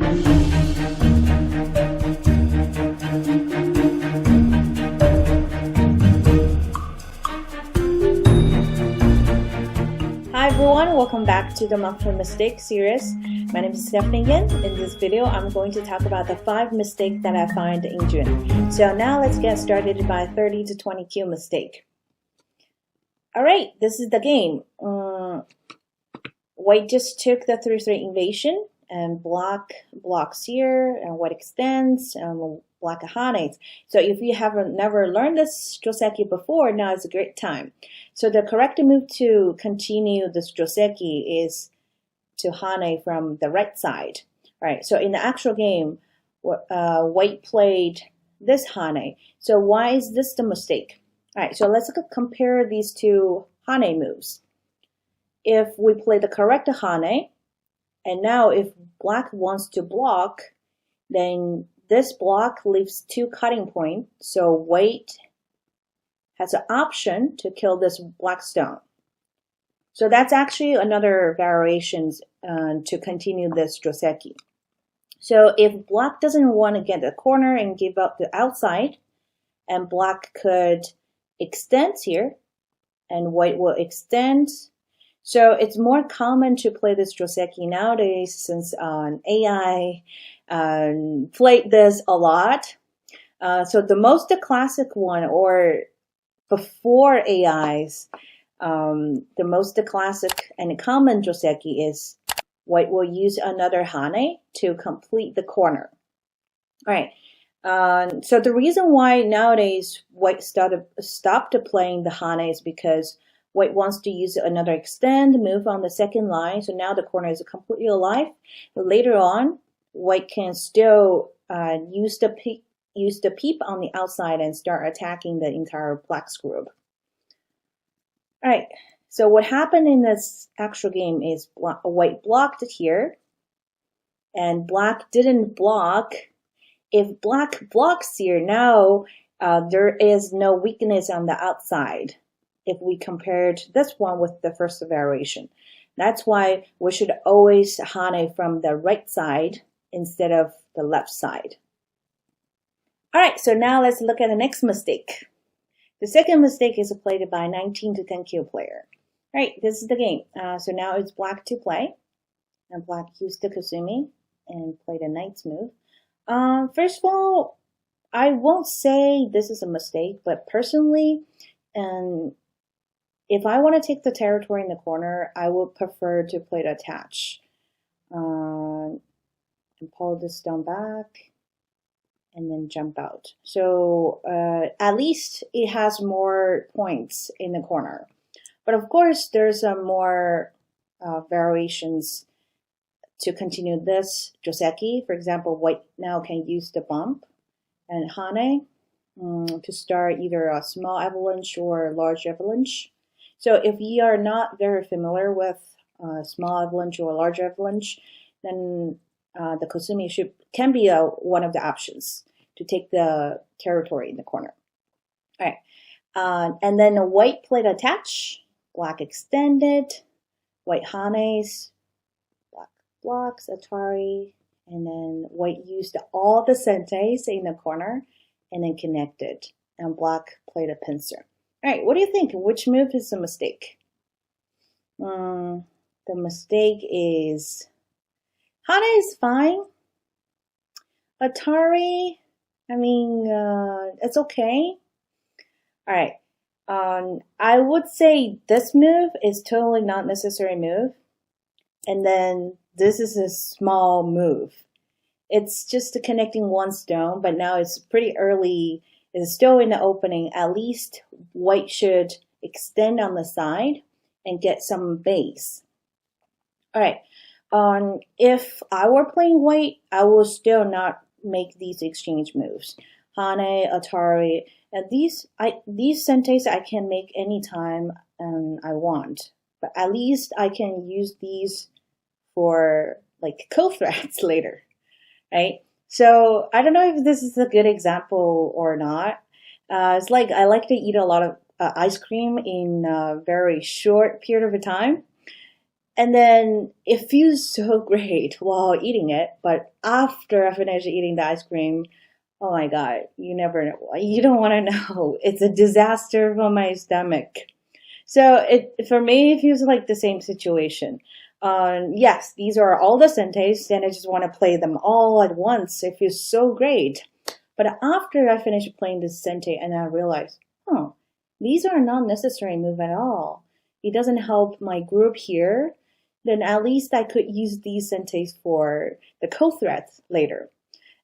Hi everyone, welcome back to the Kyu Mistake series. My name is Stephanie again. In this video, I'm going to talk about the 5 mistakes that I find in June. So now let's get started by 30 to 20 Kyu mistake. Alright, this is the game. White just took the 3-3 invasion and black blocks here and white extends and black hanes. So if you haven't never learned this joseki before, now is a great time. So the correct move to continue this joseki is to hane from the right side. All right, so in the actual game, white played this hane. So why is this the mistake? All right, so let's compare these two hane moves. If we play the correct hane, and now if black wants to block, then this block leaves 2 cutting points, so white has an option to kill this black stone. So that's actually another variation to continue this joseki. So if black doesn't want to get the corner and give up the outside, and black could extend here, and white will extend. So it's more common to play this joseki nowadays since AI played this a lot. So the classic one, or before AIs, the most classic and common joseki is white will use another hane to complete the corner. All right. So the reason why nowadays white stopped playing the hane is because white wants to use another extend move on the second line. So now the corner is completely alive. But later on, white can still use the peep on the outside and start attacking the entire black's group. All right, so what happened in this actual game is white blocked here, and black didn't block. If black blocks here, now there is no weakness on the outside if we compared this one with the first variation. That's why we should always hane from the right side instead of the left side. All right, so now let's look at the next mistake. The second mistake is played by 19 to 10 Kyu player. All right, this is the game. So now it's black to play, and black used the Kusumi and played a knight's move. First of all, I won't say this is a mistake, but personally, if I want to take the territory in the corner, I would prefer to play the attach. And pull this stone back, and then jump out. So at least it has more points in the corner. But of course, there's more variations to continue this joseki. For example, white now can use the bump and hane to start either a small avalanche or a large avalanche. So if you are not very familiar with small avalanche or large avalanche, then the Kusumi can be one of the options to take the territory in the corner. All right, and then white played attach, black extended, white hanes, black blocks, Atari, and then white used all the senteis in the corner and then connected, and black played a pincer. All right, what do you think? Which move is a mistake? The mistake is hane is fine. Atari, I mean, it's okay. All right. I would say this move is totally not necessary move. And then this is a small move. It's just connecting one stone, but now it's pretty early. It's still in the opening. At least white should extend on the side and get some base. All right. If I were playing white, I will still not make these exchange moves. Hane, Atari, and these senteis I can make anytime I want. But at least I can use these for like co-threads later, right? So I don't know if this is a good example or not. It's like I like to eat a lot of ice cream in a very short period of time. And then it feels so great while eating it, but after I finish eating the ice cream, oh my God, you never know. You don't want to know. It's a disaster for my stomach. So for me, it feels like the same situation. Yes, these are all the senteis, and I just want to play them all at once. It feels so great. But after I finish playing this sentei, and I realize, oh, these are not necessary move at all. It doesn't help my group here. Then at least I could use these senteis for the co-threats later.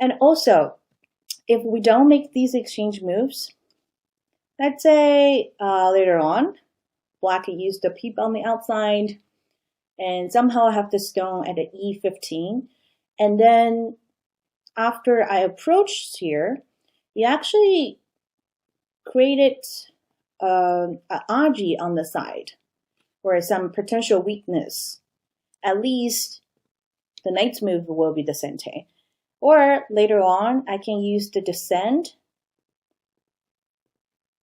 And also, if we don't make these exchange moves, let's say later on, Black can use the peep on the outside, and somehow I have the stone at the E15. And then after I approached here, he actually created an Aji on the side, or some potential weakness. At least the knight's move will be the sentei. Or later on, I can use the descent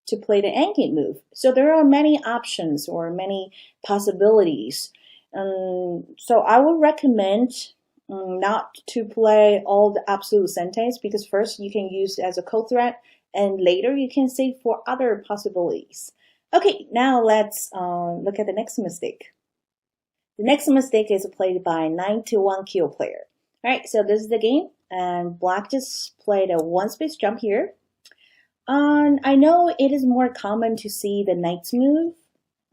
to play the endgame move. So there are many options or many possibilities. So I would recommend not to play all the absolute senteis, because first you can use it as a co-threat, and later you can save for other possibilities. Okay, now let's look at the next mistake. The next mistake is played by 9-1 Kyu player. All right, so this is the game, and Black just played a one space jump here. I know it is more common to see the knight's move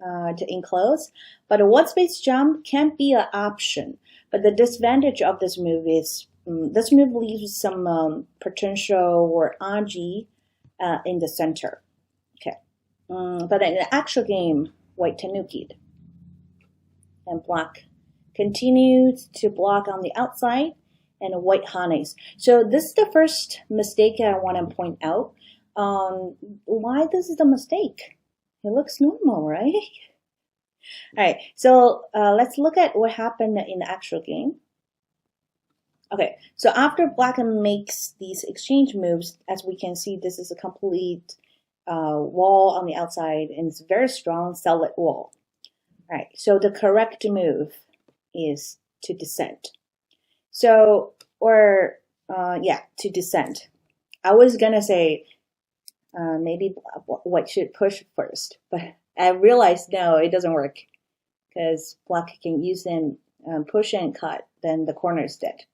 to enclose, but a one space jump can be an option. But the disadvantage of this move is this move leaves some potential or Aji in the center. Okay, but in the actual game, White tanukied, and Black continues to block on the outside, and White hanes. So this is the first mistake I want to point out. Why this is the mistake? It looks normal, right? All right, so let's look at what happened in the actual game. Okay, so after Black makes these exchange moves, as we can see, this is a complete wall on the outside, and it's a very strong, solid wall. All right, so the correct move is to descend. So, or to descend. I was gonna say maybe White should push first, but I realized no, it doesn't work, because Black can use them push and cut, then the corner is dead.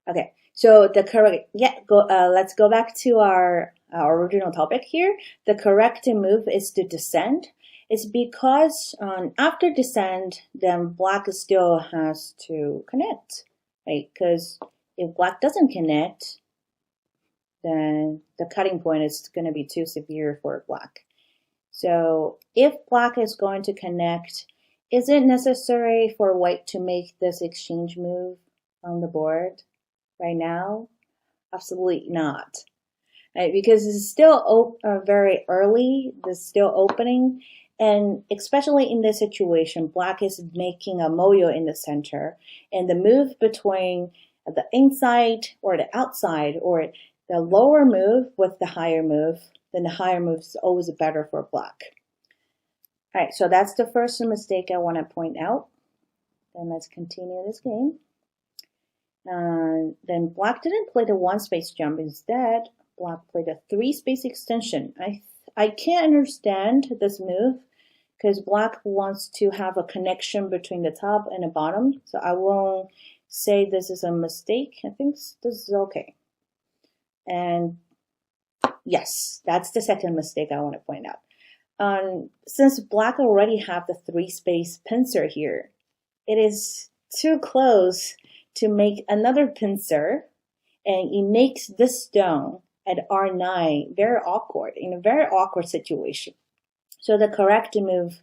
Okay, so the correct, let's go back to our original topic here. The correct move is to descend. It's because after descend, then Black still has to connect, right? Because if Black doesn't connect, then the cutting point is going to be too severe for Black. So if Black is going to connect, is it necessary for White to make this exchange move on the board right now? Absolutely not, right? Because it's still very early, it's still opening, and especially in this situation, Black is making a moyo in the center, and the move between the inside or the outside, or the lower move with the higher move, then the higher move is always better for Black. All right, so that's the first mistake I want to point out. Then let's continue this game. Then Black didn't play the one space jump. Instead, Black played a 3 space extension. I can't understand this move, because Black wants to have a connection between the top and the bottom. So I won't say this is a mistake. I think this is okay. And yes, that's the second mistake I want to point out. Since Black already have the 3 space pincer here, it is too close to make another pincer, and it makes this stone at R9 very awkward, in a very awkward situation. So the correct move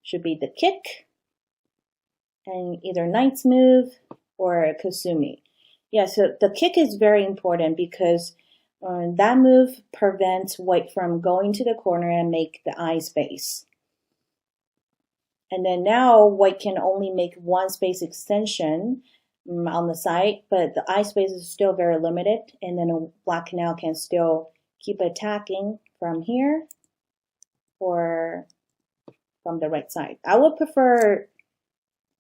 should be the kick, and either knight's move or Kasumi. Yeah, so the kick is very important, because that move prevents White from going to the corner and make the I space. And then now White can only make 1 space extension on the side, but the I space is still very limited, and then Black now can still keep attacking from here, or from the right side. I would prefer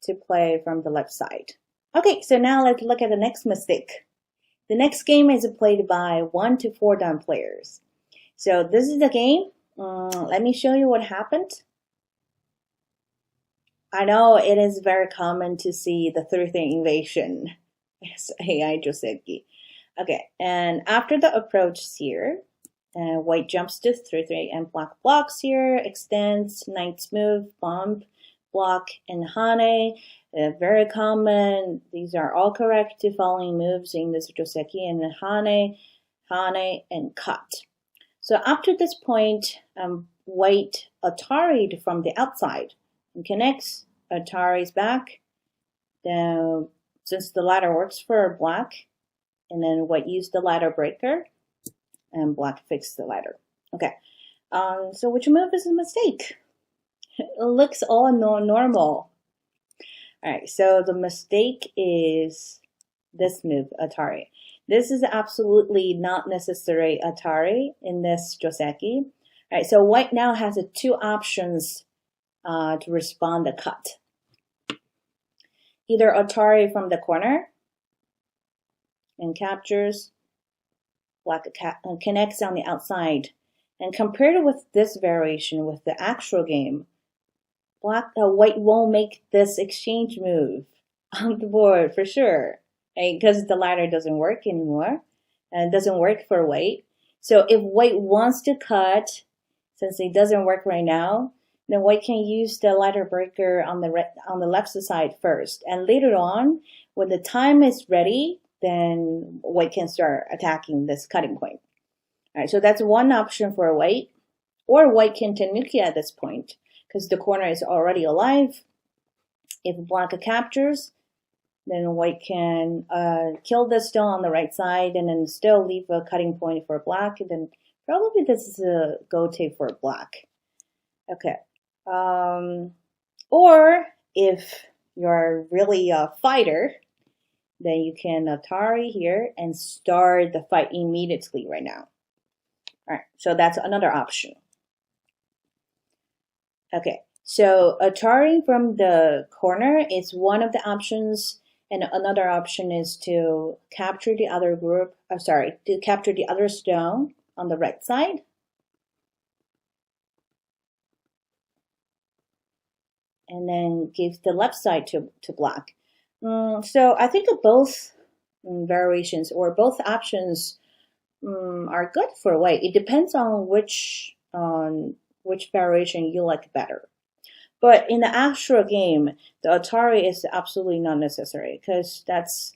to play from the left side. Okay, so now let's look at the next mistake. The next game is played by 1 to 4 down players. So this is the game. Let me show you what happened. I know it is very common to see the 3-3 invasion as AI Joseki. Okay, and after the approach here, white jumps to 3-3 and black blocks here, extends, knight's move, bump, block, and hane. Very common. These are all correct to following moves in this Joseki, and hane, and cut. So after this point, white Atari'd from the outside and connects. Atari's back. Then, since the ladder works for black, and then white used the ladder breaker, and black fixed the ladder. Okay, so which move is a mistake? It looks all normal. All right, so the mistake is this move, Atari. This is absolutely not necessary Atari in this Joseki. All right, so white now has 2 options to respond to cut. Either Atari from the corner and captures, black connects on the outside. And compared with this variation with the actual game, white won't make this exchange move on the board for sure, right? Because the ladder doesn't work anymore, and it doesn't work for white. So if white wants to cut, since it doesn't work right now, then white can use the ladder breaker on the left side first, and later on, when the time is ready, then white can start attacking this cutting point. All right, so that's one option for white, or white can tenuki at this point, because the corner is already alive. If black captures, then white can kill the stone on the right side and then still leave a cutting point for black. And then probably this is a go-to for black. Okay. Or if you're really a fighter, then you can Atari here and start the fight immediately right now. All right, so that's another option. Okay, so Atari from the corner is one of the options, and another option is to capture the other to capture the other stone on the right side. And then give the left side to black. So I think both variations or both options are good for white. It depends on which variation you like better. But in the actual game, the Atari is absolutely not necessary because that's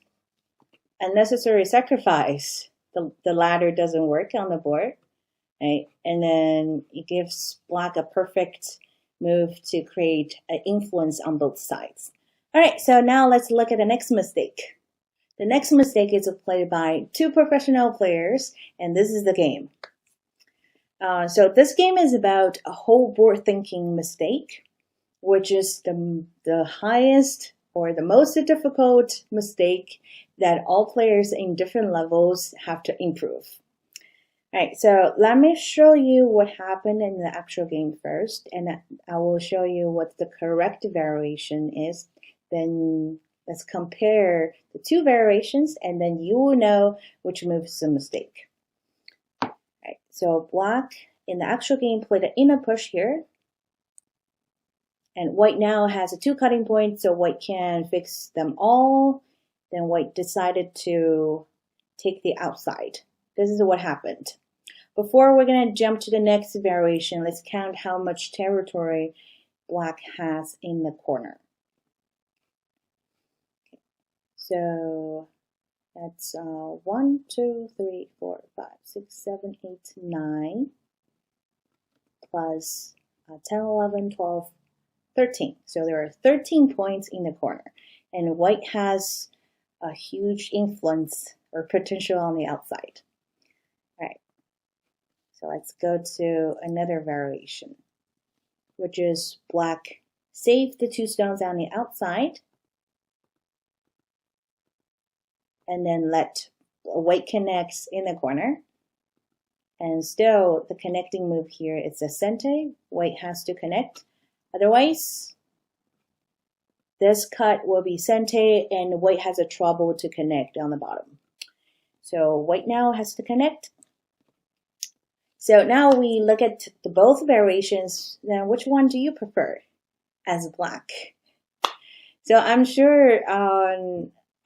a necessary sacrifice. The ladder doesn't work on the board, right? And then it gives black a perfect move to create an influence on both sides. All right, so now let's look at the next mistake. The next mistake is played by 2 professional players, and this is the game. So this game is about a whole board thinking mistake, which is the highest or the most difficult mistake that all players in different levels have to improve. All right, so let me show you what happened in the actual game first, and I will show you what the correct variation is. Then let's compare the 2 variations, and then you will know which move is a mistake. All right, so black in the actual game played an inner push here, and white now has 2 cutting points, so white can fix them all. Then white decided to take the outside. This is what happened. Before we're going to jump to the next variation, let's count how much territory black has in the corner. So that's 1, 2, 3, 4, 5, 6, 7, 8, 9, plus 10, 11, 12, 13. So there are 13 points in the corner. And white has a huge influence or potential on the outside. All right. So let's go to another variation, which is black save the 2 stones on the outside, and then let white connects in the corner. And still the connecting move here is a sente. White has to connect Otherwise, this cut will be sente and white has a trouble to connect on the bottom. So white now has to connect. So now we look at the both variations. Then which one do you prefer as black? So I'm sure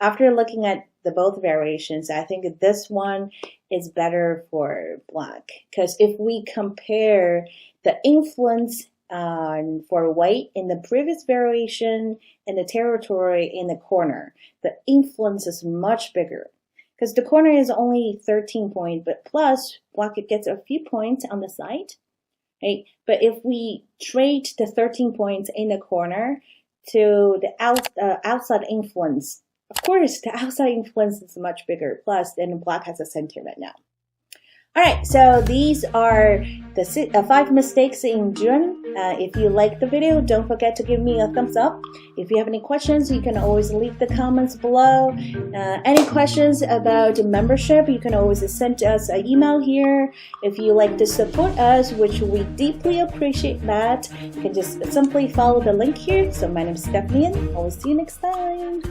after looking at the both variations, I think this one is better for black. Because if we compare the influence for white in the previous variation and the territory in the corner, the influence is much bigger. Because the corner is only 13 points, but plus black gets a few points on the side, right? But if we trade the 13 points in the corner to the outside influence, of course, the outside influence is much bigger. Plus, then black has a center right now. All right, so these are the 5 mistakes in June. If you like the video, don't forget to give me a thumbs up. If you have any questions, you can always leave the comments below. Any questions about membership, you can always send us an email here. If you like to support us, which we deeply appreciate that, you can just simply follow the link here. So my name is Stephanie, and I will see you next time.